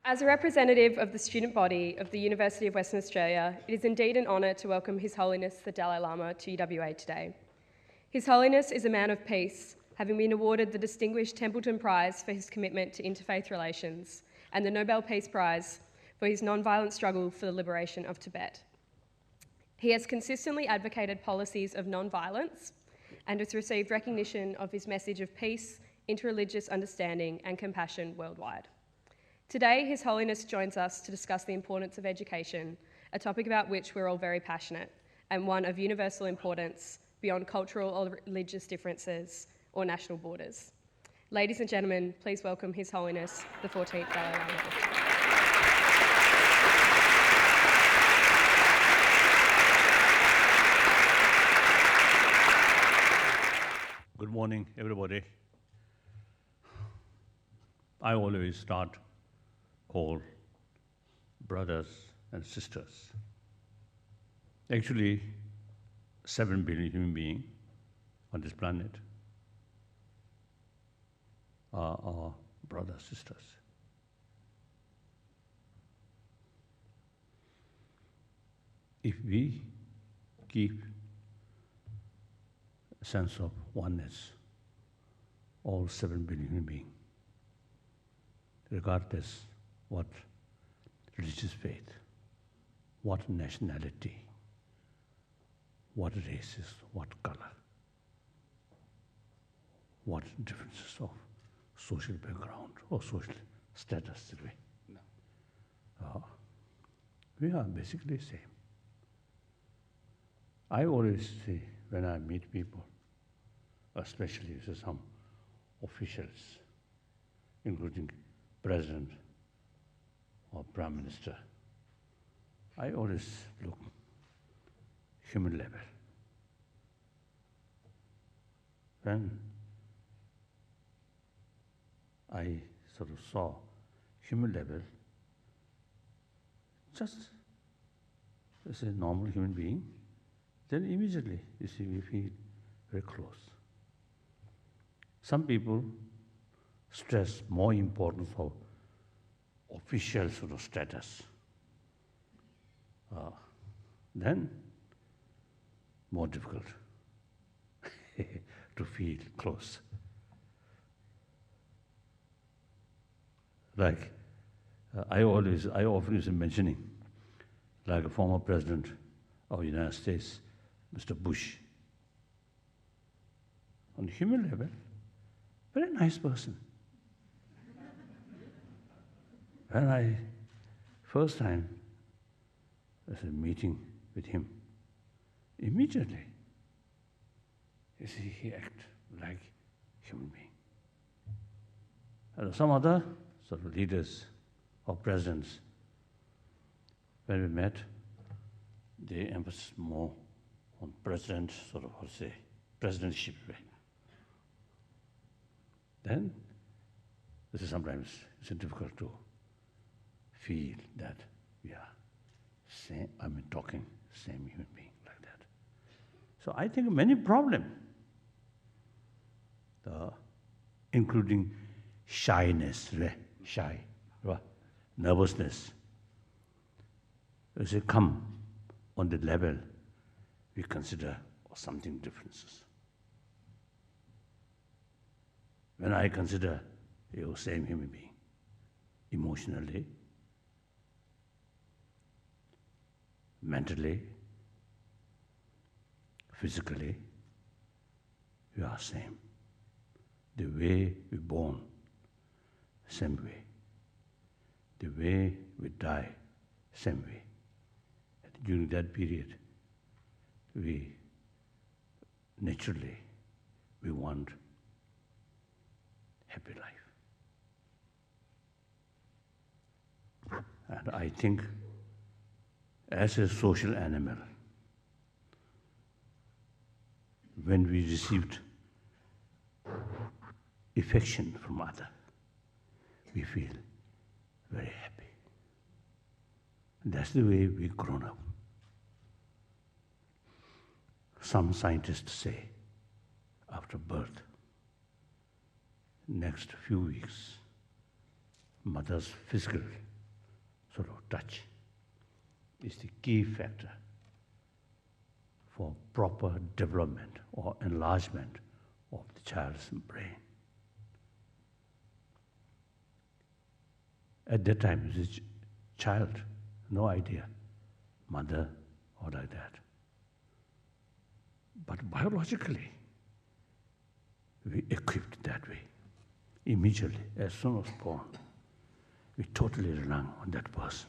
As a representative of the student body of the University of Western Australia, it is indeed an honour to welcome His Holiness the Dalai Lama to UWA today. His Holiness is a man of peace, having been awarded the Distinguished Templeton Prize for his commitment to interfaith relations and the Nobel Peace Prize for his non-violent struggle for the liberation of Tibet. He has consistently advocated policies of non-violence and has received recognition of his message of peace, interreligious understanding and compassion worldwide. Today, His Holiness joins us to discuss the importance of education, a topic about which we're all very passionate, and one of universal importance beyond cultural or religious differences or national borders. Ladies and gentlemen, please welcome His Holiness, the 14th Dalai Lama. Good morning, everybody. I always start call brothers and sisters. Actually, 7 billion human beings on this planet are our brothers, sisters. If we keep a sense of oneness, all 7 billion human beings, regardless what religious faith, what nationality, what races, what color, what differences of social background or social status. We are basically same. I always say when I meet people, especially some officials, including President or Prime Minister, I always look human level. When I sort of saw human level, just as a normal human being, then immediately, you see, we feel very close. Some people stress more importance of official sort of status. Then more difficult to feel close. Like I often use mentioning, like a former president of the United States, Mr. Bush. On human level, very nice person. When I first time was a meeting with him, immediately, you see, he act like human being. And some other sort of leaders or presidents, when we met, they emphasize more on president, sort of, how to say, presidentship way. Then, this is sometimes it's difficult to feel that we are same, talking same human being like that. So I think many problems, including shyness, shy, nervousness, as they come on the level we consider something differences. When I consider you same human being, emotionally, mentally, physically, we are same. The way we born, same way. The way we die, same way. And during that period, we naturally want happy life. And I think as a social animal, when we received affection from others, we feel very happy. And that's the way we've grown up. Some scientists say after birth, next few weeks, mother's physical sort of touch is the key factor for proper development or enlargement of the child's brain. At that time, the child, no idea, mother or like that. But biologically, we equipped that way. Immediately, as soon as born, we totally rely on that person.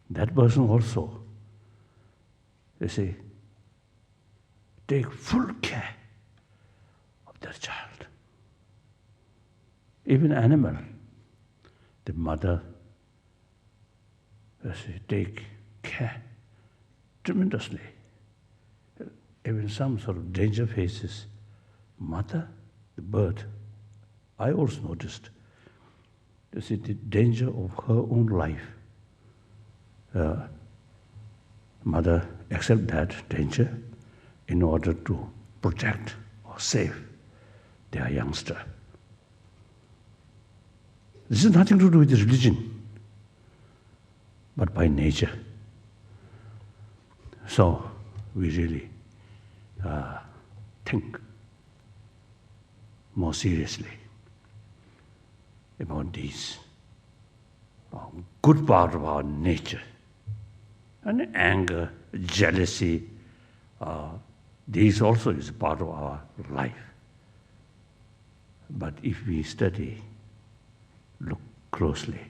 That person also, you see, take full care of that child. Even animal, the mother, you see, take care tremendously. Even some sort of danger faces, mother, the bird, I also noticed, you see, the danger of her own life. Mother accept that danger in order to protect or save their youngster. This has nothing to do with religion, but by nature. So we really think more seriously about these good part of our nature. And anger, jealousy, these also is part of our life. But if we study, look closely,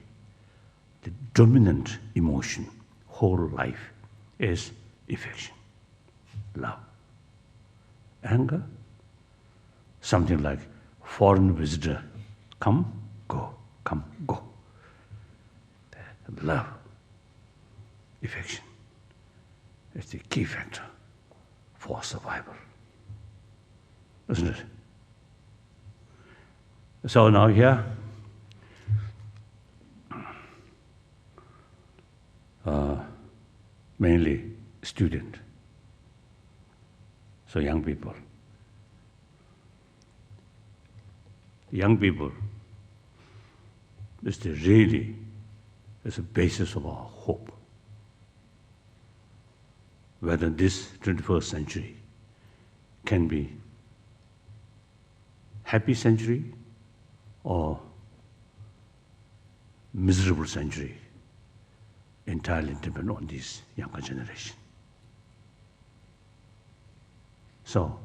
the dominant emotion, whole life, is affection, love. Anger, something like foreign visitor, come, go, come, go. Love, affection, is the key factor for survival, isn't it? So now here, mainly student, so young people. Young people is really the basis of our hope. Whether this 21st century can be happy century or miserable century, entirely depend on this younger generation. So,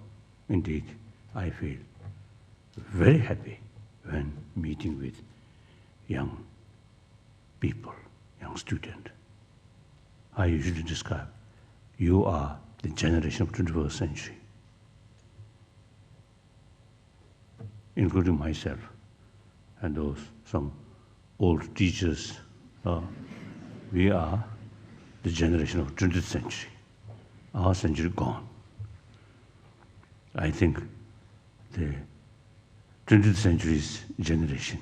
indeed, I feel very happy when meeting with young people, young student. I usually describe, you are the generation of 21st century, including myself and those some old teachers. We are the generation of 20th century. Our century gone. I think the 20th century's generation,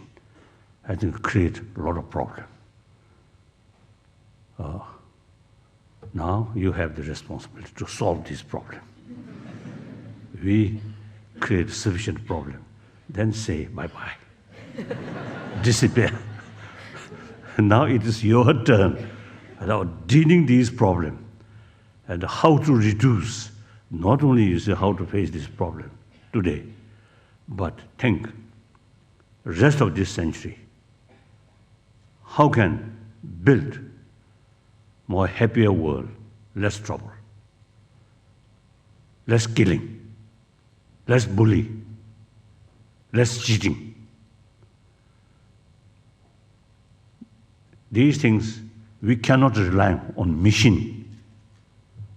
I think, create a lot of problem. Now you have the responsibility to solve this problem. We create sufficient problem, then say bye-bye, disappear. Now it is your turn about dealing these problems and how to reduce, not only you say how to face this problem today, but think, rest of this century, how can build more happier world, less trouble, less killing, less bully, less cheating. These things, we cannot rely on machine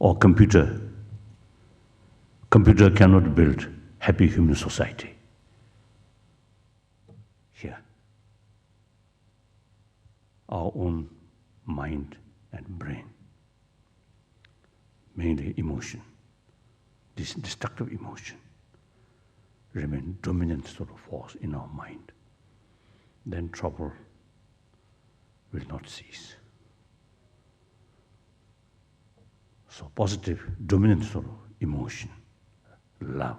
or computer. Computer cannot build happy human society. Here, our own mind and brain, mainly emotion, this destructive emotion, remain dominant sort of force in our mind. Then trouble will not cease. So positive, dominant sort of emotion, love,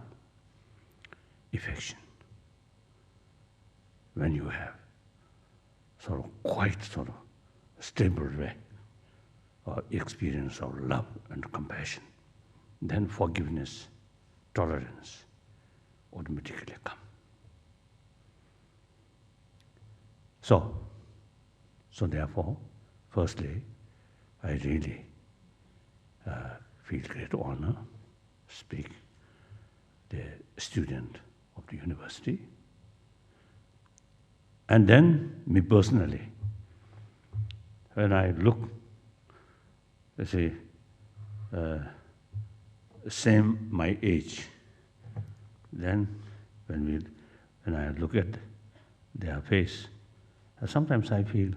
affection. When you have sort of quite sort of stable way, or experience of love and compassion, then forgiveness, tolerance automatically come. So therefore, firstly, I really feel great honor speak the student of the university. And then me personally, when I look, let's say, same my age, then when I look at their face, sometimes I feel,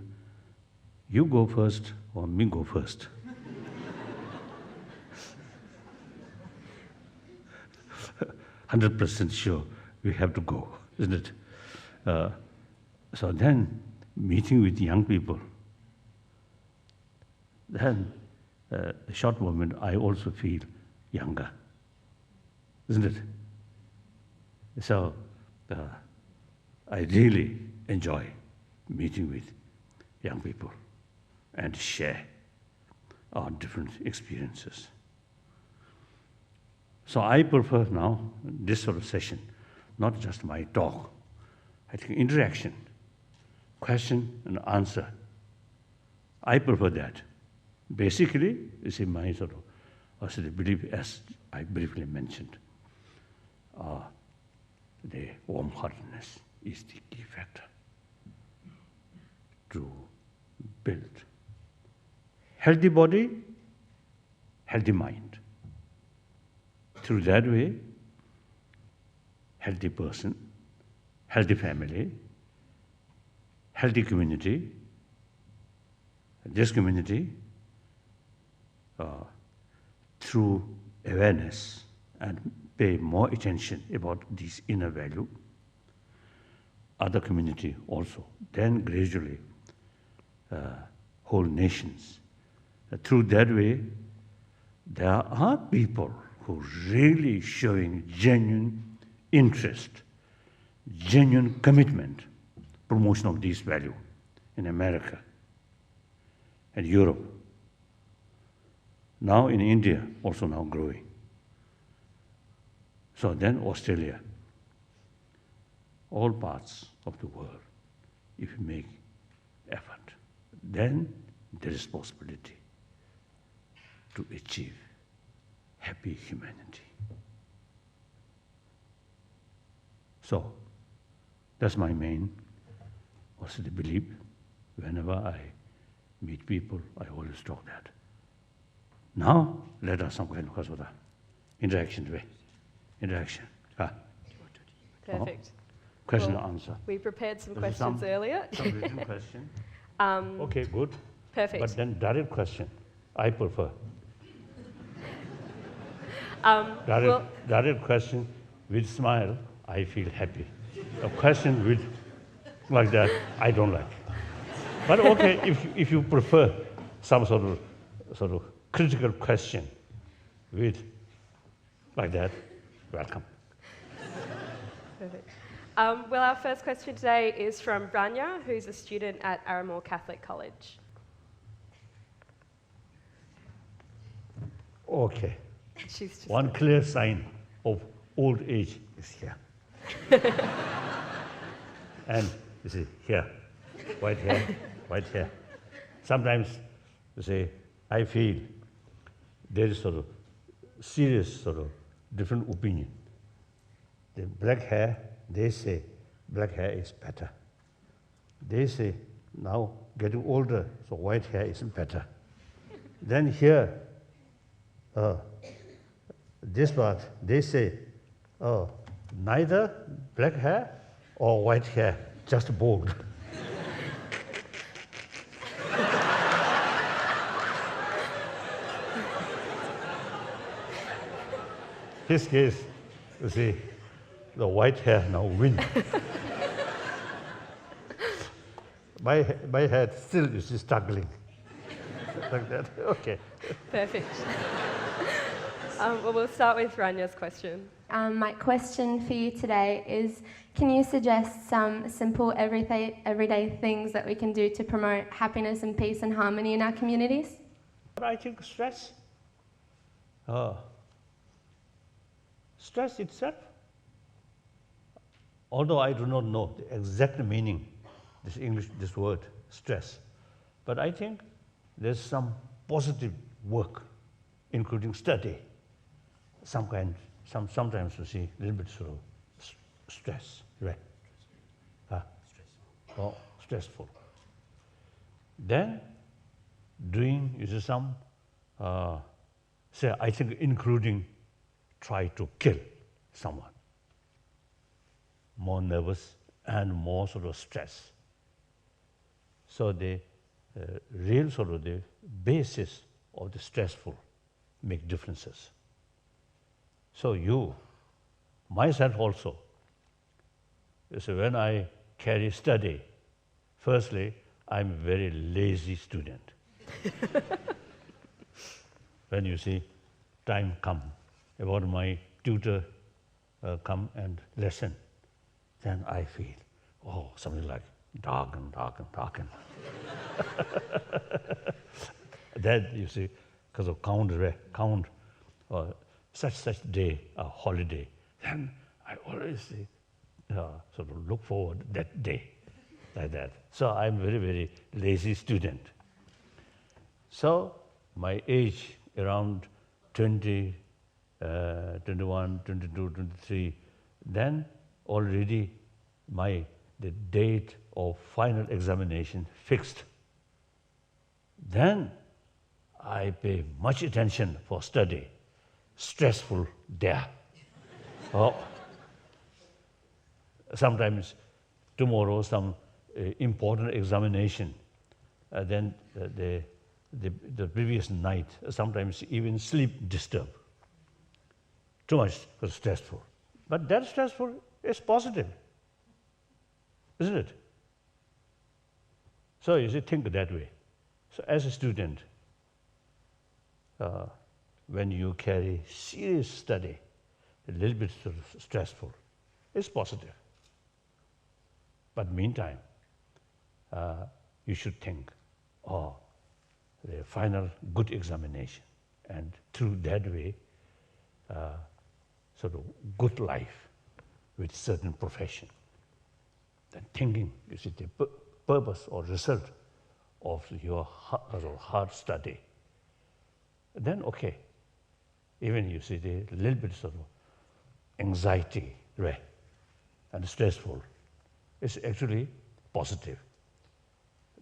you go first or me go first. 100% sure we have to go, isn't it? So then, meeting with young people, then a short moment I also feel younger, isn't it? So I really enjoy meeting with young people and share our different experiences. So I prefer now this sort of session, not just my talk. I think interaction, question and answer. I prefer that. Basically, it's in my sort of belief, as I briefly mentioned. The warm-heartedness is the key factor to build healthy body, healthy mind. Through that way, healthy person, healthy family, healthy community. This community, through awareness and pay more attention about this inner value, other community also, then gradually whole nations. Through that way, there are people who really showing genuine interest, genuine commitment, promotion of this value in America and Europe. Now in India, also now growing. So then Australia, all parts of the world, if you make effort, then there is possibility to achieve happy humanity. So that's my main also the belief. Whenever I meet people, I always talk that. Now let us some kind of interaction way. Interaction. Perfect. Question Well, and answer. We prepared some There's questions earlier. Some written question. Um, Okay, good. Perfect. But then direct question, I prefer. well, Direct question with smile, I feel happy. A question with like that, I don't like. But okay, if you prefer some sort of critical question with like that, welcome. Perfect. Well, our first question today is from Branya, who's a student at Aramore Catholic College. Okay. She's just One clear sign of old age is here. And you see, here, white hair. Sometimes you say, I feel there is sort of serious sort of different opinion. The black hair, they say black hair is better. They say now getting older, so white hair is better. Then here, this part, they say, neither black hair or white hair, just bald. His case, you see, the white hair now win. My head still is struggling. Like that, okay. perfect. Well, we'll start with Ranya's question. My question for you today is, can you suggest some simple everyday things that we can do to promote happiness and peace and harmony in our communities? I think stress itself, although I do not know the exact meaning, this word, stress, but I think there's some positive work, including study, sometimes you see a little bit sort of stress, right? Or stressful. Then doing is some, I think including try to kill someone, more nervous and more sort of stress. So the real sort of the basis of the stressful make differences. So myself also, so when I carry study, firstly, I'm a very lazy student. When you see time come, about my tutor come and lesson, then I feel, something like darken. Then you see, because of count such day, a holiday, then I always sort of look forward that day, like that. So I'm very, very lazy student. So my age around 20, 21, 22, 23, then already the date of final examination fixed. Then I pay much attention for study. Stressful there. Sometimes tomorrow some important examination, then the previous night, sometimes even sleep disturbed. Too much stressful. But that stressful is positive, isn't it? So you should think that way. So as a student, when you carry serious study, a little bit sort of stressful, it's positive. But meantime, you should think, the final good examination, and through that way, sort of good life with certain profession. Then thinking, you see, the purpose or result of your hard study. Then okay, even you see the little bit sort of anxiety, right, and stressful, it's actually positive.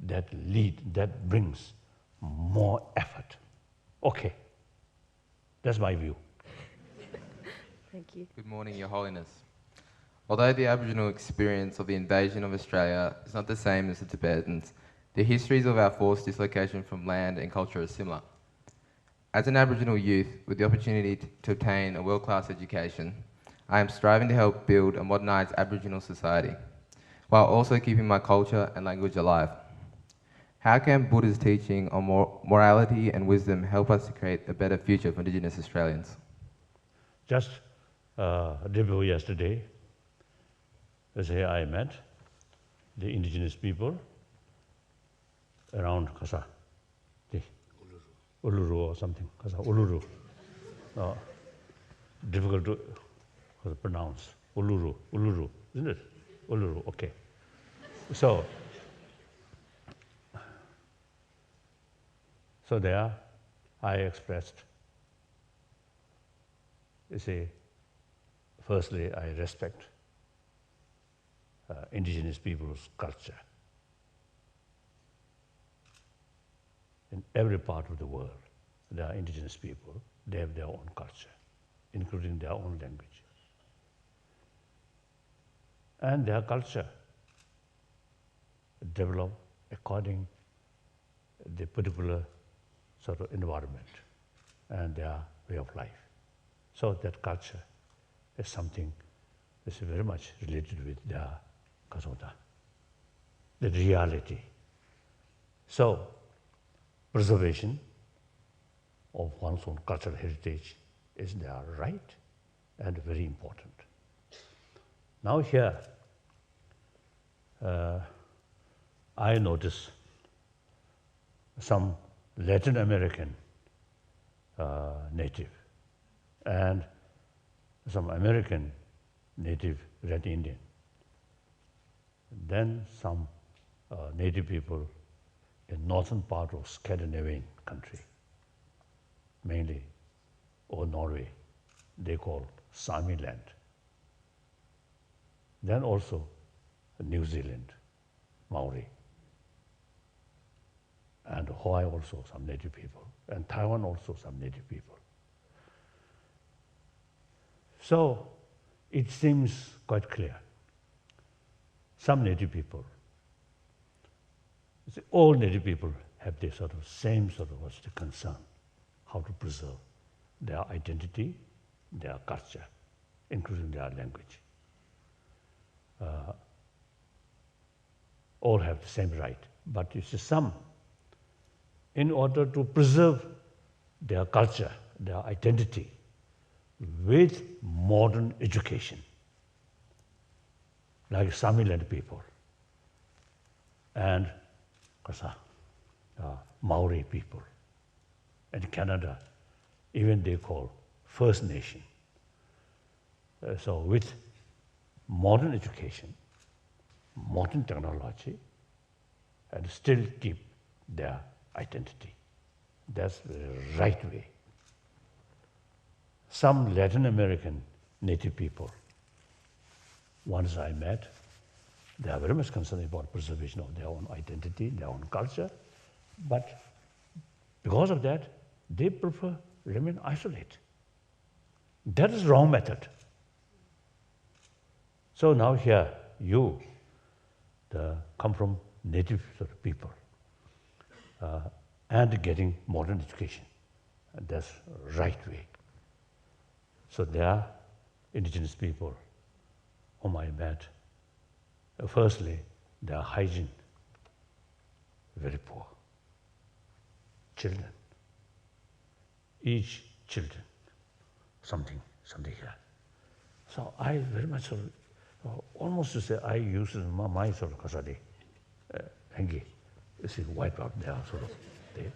That brings more effort. Okay, that's my view. Thank you. Good morning, Your Holiness. Although the Aboriginal experience of the invasion of Australia is not the same as the Tibetans, the histories of our forced dislocation from land and culture are similar. As an Aboriginal youth with the opportunity to obtain a world-class education, I am striving to help build a modernised Aboriginal society, while also keeping my culture and language alive. How can Buddha's teaching on morality and wisdom help us to create a better future for Indigenous Australians? Just day before yesterday, I met the indigenous people around Kasa, the Uluru or something, Kasa Uluru. Difficult to pronounce. Uluru, isn't it? Uluru, okay. So there I expressed, firstly, I respect indigenous people's culture. In every part of the world, there are indigenous people, they have their own culture, including their own language. And their culture develop according to the particular sort of environment and their way of life. So that culture is something that's very much related with their kasota, the reality. So preservation of one's own cultural heritage is their right and very important. Now here, I notice some Latin American native and some American native Red Indian. Then some native people in northern part of Scandinavian country, mainly, or Norway, they call Sami land. Then also New Zealand, Maori, and Hawaii also some native people, and Taiwan also some native people. So it seems quite clear. Some native people, all native people have this sort of same sort of what's the concern, how to preserve their identity, their culture, including their language. All have the same right, but you see some, in order to preserve their culture, their identity, with modern education, like Sami land people and Maori people. And Canada, even they call First Nation. So with modern education, modern technology, and still keep their identity. That's the right way. Some Latin American native people, ones I met, they are very much concerned about preservation of their own identity, their own culture, but because of that, they prefer remain isolated. That is wrong method. So now here, you come from native sort of people and getting modern education. And that's right way. So there are indigenous people whom I met. Firstly, their hygiene, very poor. Children, each children, something here. So I very much sort of, almost to say I use my sort of kasadi, hangi, you see, wipe out their sort of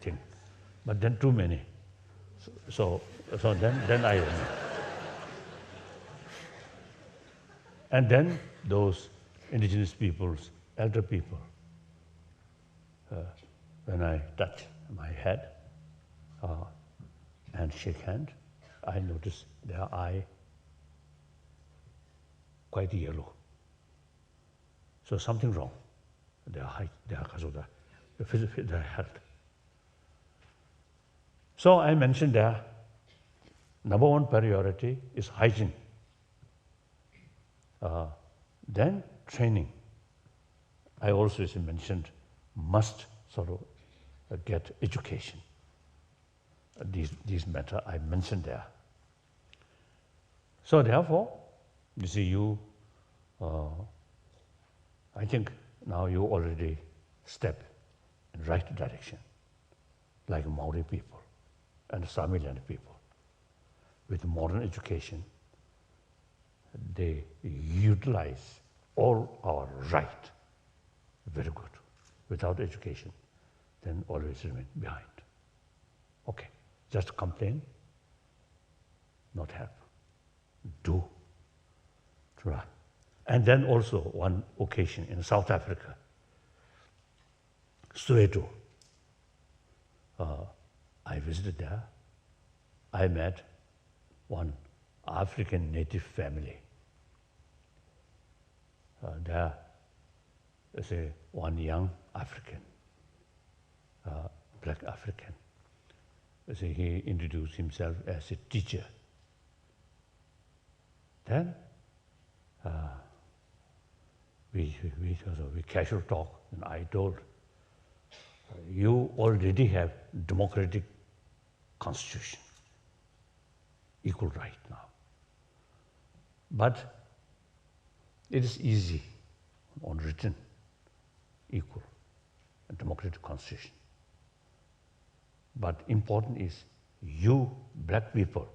thing. But then too many. So then I, and then those indigenous peoples, elder people, when I touch my head and shake hand, I notice their eye quite yellow. So something wrong. Their height, their health. So I mentioned there, number one priority is hygiene. Then training. I also mentioned must sort of get education. These matter I mentioned there. So therefore, you see, I think now you already step in the right direction, like Maori people and Sami land people. With modern education, they utilize all our right. Very good. Without education, then always remain behind. Okay, just complain, not help. Do. Try. And then also one occasion in South Africa, Soweto, I visited there. I met one African native family. There is one young African, black African. He introduced himself as a teacher. Then we casual talk, and I told, you already have democratic constitution, equal right now. But it is easy on written, equal, and democratic constitution. But important is you, black people,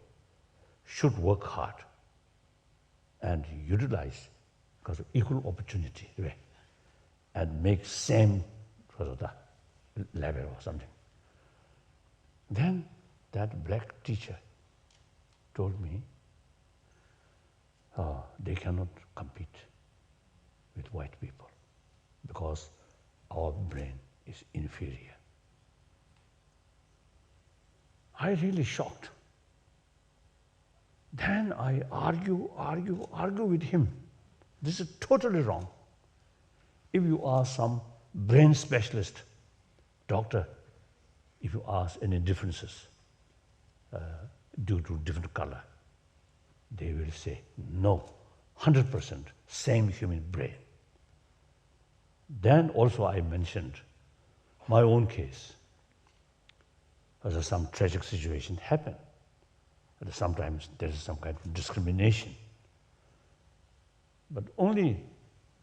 should work hard and utilize because of equal opportunity, right? And make same sort of the level or something. Then that black teacher told me, they cannot compete with white people because our brain is inferior. I really shocked. Then I argue with him. This is totally wrong. If you ask some brain specialist, doctor, if you ask any differences due to different color, they will say, no, 100% same human brain. Then also I mentioned my own case. As some tragic situation happened. And sometimes there is some kind of discrimination. But only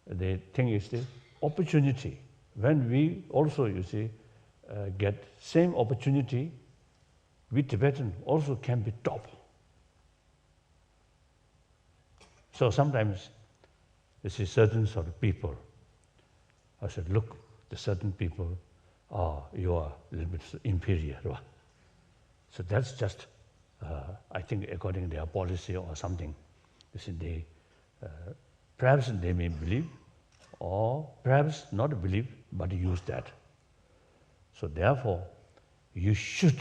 the thing is the opportunity. When we also, you see, get same opportunity, we Tibetan also can be top. So sometimes you see certain sort of people. I said, look, the certain people, you are a little bit inferior. Right? So that's just, I think, according to their policy or something. You see, they perhaps they may believe, or perhaps not believe, but use that. So therefore, you should.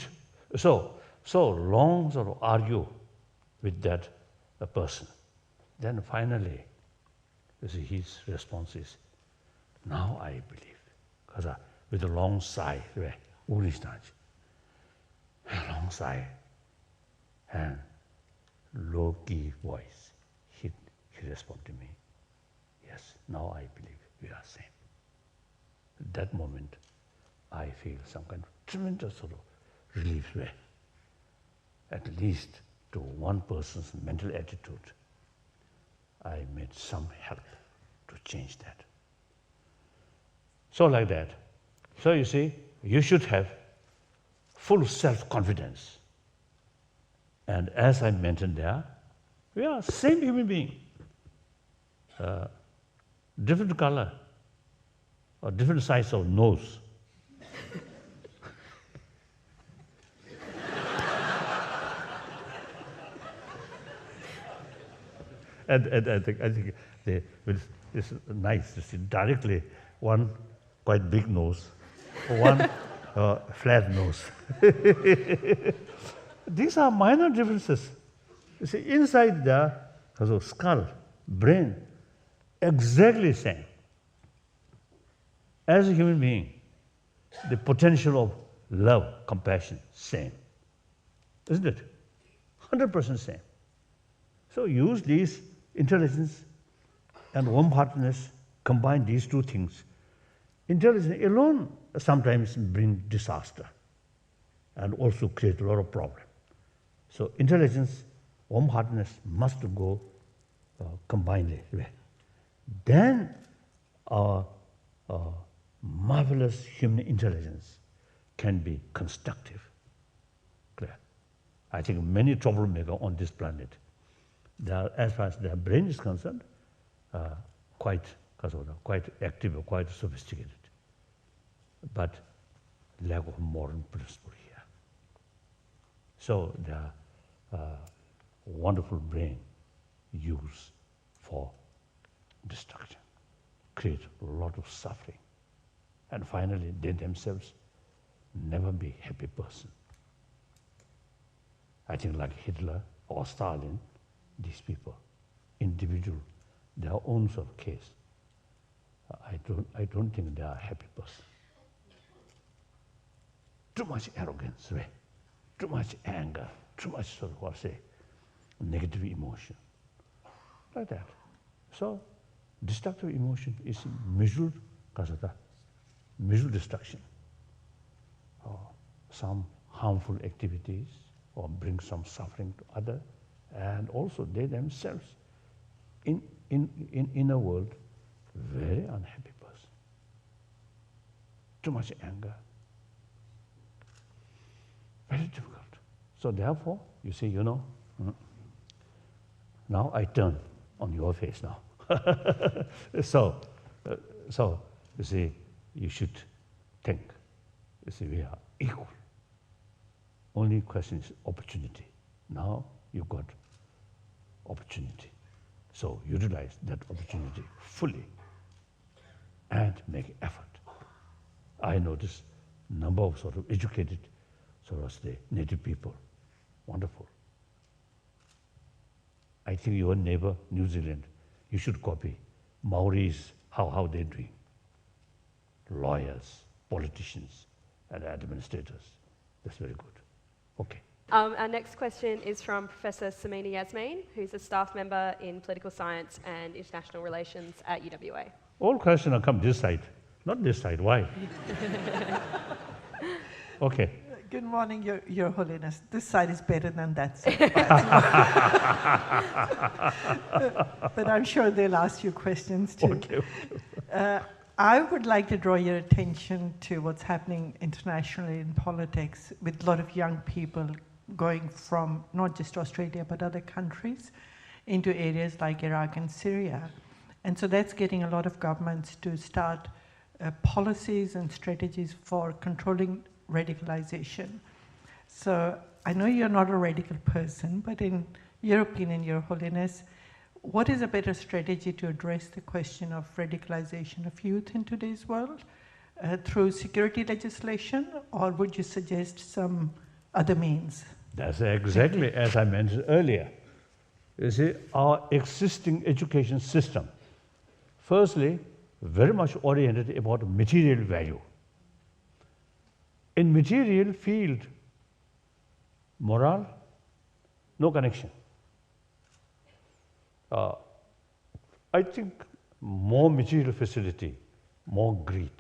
So long sort of argue with that person. Then finally, you see, his response is, now I believe. Because with a long sigh, long sigh and low key voice, he responded to me, yes, now I believe we are same. At that moment, I feel some kind of tremendous sort of relief. At least to one person's mental attitude, I made some help to change that. So like that. So you see, you should have full self-confidence. And as I mentioned there, we are same human being. Different color, or different size of nose. And I think it's nice to see directly one quite big nose, one flat nose. These are minor differences. You see, inside the skull, brain, exactly same. As a human being, the potential of love, compassion, same. Isn't it? 100% same. So use these intelligence and warm-heartedness, combine these two things. Intelligence alone sometimes brings disaster and also create a lot of problem. So intelligence, warm-heartedness must go combinedly. Then our marvelous human intelligence can be constructive. Clear? I think many troublemakers on this planet, they are, as far as their brain is concerned, quite active, quite sophisticated, but lack of moral principle here. So the wonderful brain used for destruction, create a lot of suffering, and finally they themselves never be a happy person. I think like Hitler or Stalin, these people, individual, their own sort of case, I don't think they are a happy person. Too much arrogance, right? Too much anger, too much sort of negative emotion, like that. So destructive emotion is mutual destruction, or some harmful activities, or bring some suffering to others, and also they themselves, in a world, very unhappy person. Too much anger, very difficult. So therefore, you see, now I turn on your face now. So you see, you should think. You see, we are equal. Only question is opportunity. Now you got opportunity. So utilize that opportunity fully and make effort. I notice number of sort of educated, sort of the native people. Wonderful. I think your neighbor, New Zealand, you should copy. Maoris, how they're doing. Lawyers, politicians, and administrators. That's very good. Okay. Our next question is from Professor Samina Yasmeen, who's a staff member in political science and international relations at UWA. All questions are come this side, not this side. Why? Okay. Good morning, Your Holiness. This side is better than that side. But I'm sure they'll ask you questions too. Okay. I would like to draw your attention to what's happening internationally in politics with a lot of young people going from not just Australia but other countries into areas like Iraq and Syria. And so that's getting a lot of governments to start policies and strategies for controlling radicalization. So I know you're not a radical person, but in your opinion, Your Holiness, what is a better strategy to address the question of radicalization of youth in today's world? Through security legislation, or would you suggest some other means? That's exactly as I mentioned earlier. You see, our existing education system, firstly, very much oriented about material value. In material field, moral, no connection. I think more material facility, more greed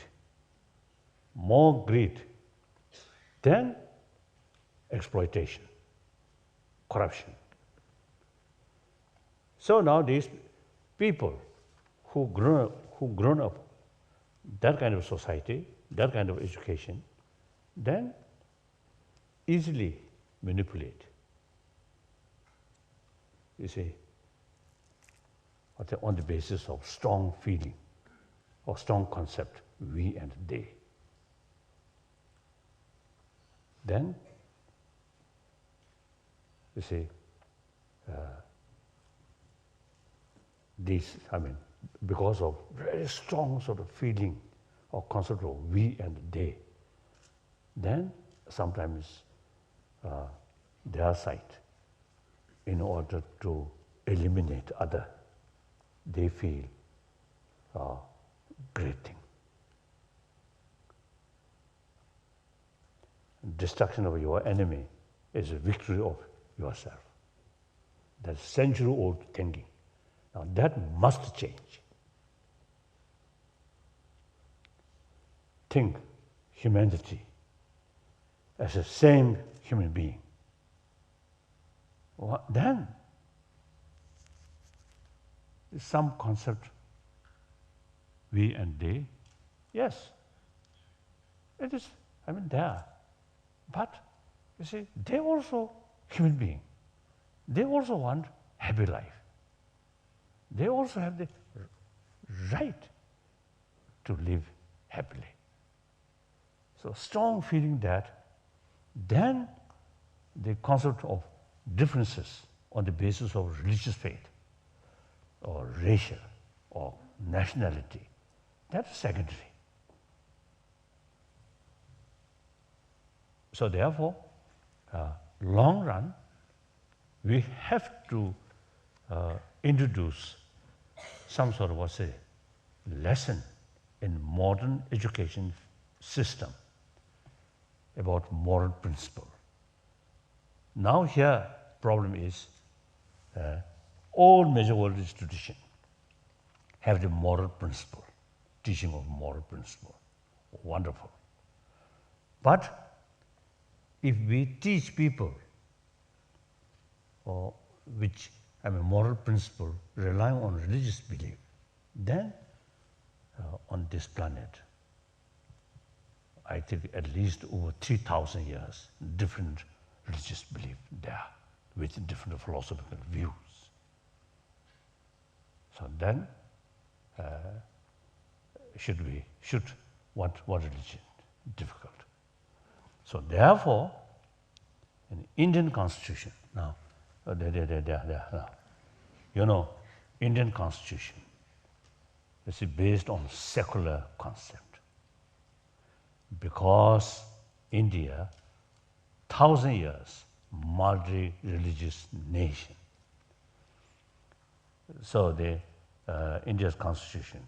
than exploitation, corruption. So now these people who grown up that kind of society, that kind of education, then easily manipulate. You see, on the basis of strong feeling or strong concept, we and they. Then, you see, because of very strong sort of feeling or concept of we and they, then sometimes their side, in order to eliminate other, they feel great thing. Destruction of your enemy is a victory of yourself. That's century-old thinking. Now that must change. Think humanity as a same human being. Then some concept, we and they, yes, it is, there. But, you see, they also human being. They also want happy life. They also have the right to live happily. So strong feeling that, then the concept of differences on the basis of religious faith or racial or nationality, that's secondary. So therefore, long run, we have to introduce some sort of lesson in modern education system about moral principle. Now here, problem is all major world institutions have the moral principle, teaching of moral principle. Wonderful. But if we teach people which moral principle relying on religious belief, then on this planet, I think at least over 3,000 years, different religious belief there with different philosophical views. So then, should what religion? Difficult. So therefore, in Indian Constitution now, you know, Indian Constitution is based on secular concept because India, 1,000 years, multi-religious nation. So the India's constitution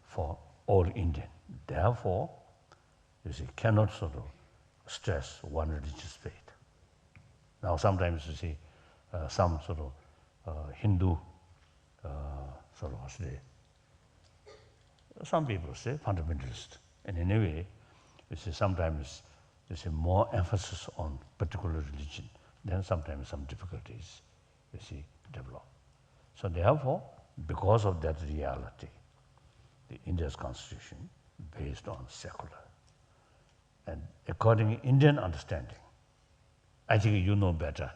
for all Indian. Therefore, you see, cannot sort of stress one religious faith. Now, sometimes you see some sort of Hindu sort of say, some people say fundamentalist, and in a way, you see, sometimes you see more emphasis on particular religion, then sometimes some difficulties you see develop. So therefore, because of that reality, the India's constitution based on secular. And according to Indian understanding, I think you know better.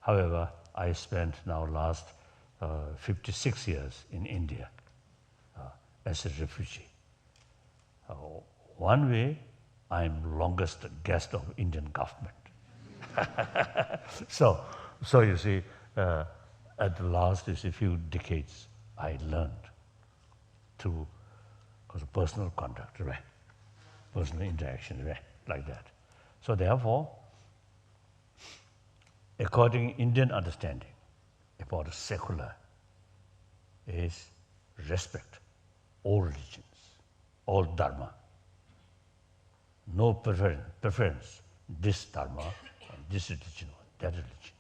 However, I spent now last 56 years in India as a refugee. One way, I'm longest guest of Indian government. So you see, at the last few decades, I learned through personal contact, right? Personal interaction, right? Like that. So therefore, according to Indian understanding about secular is respect all religions, all dharma. No preference, this dharma, and this religion, or that religion.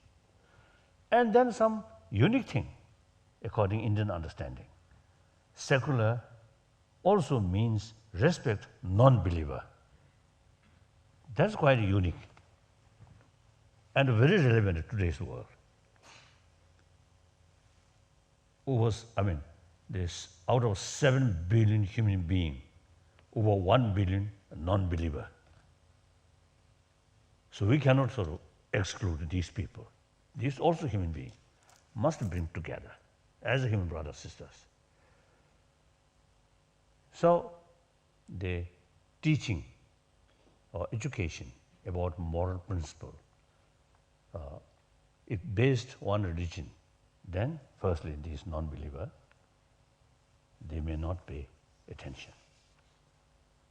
And then some unique thing, according to Indian understanding. Secular also means respect non-believer. That's quite unique and very relevant in today's world. This out of 7 billion human beings, over 1 billion non-believer. So we cannot sort of exclude these people. These also human beings must bring together as a human brothers, sisters. So the teaching or education about moral principle, if based on religion, then firstly these non-believer, they may not pay attention.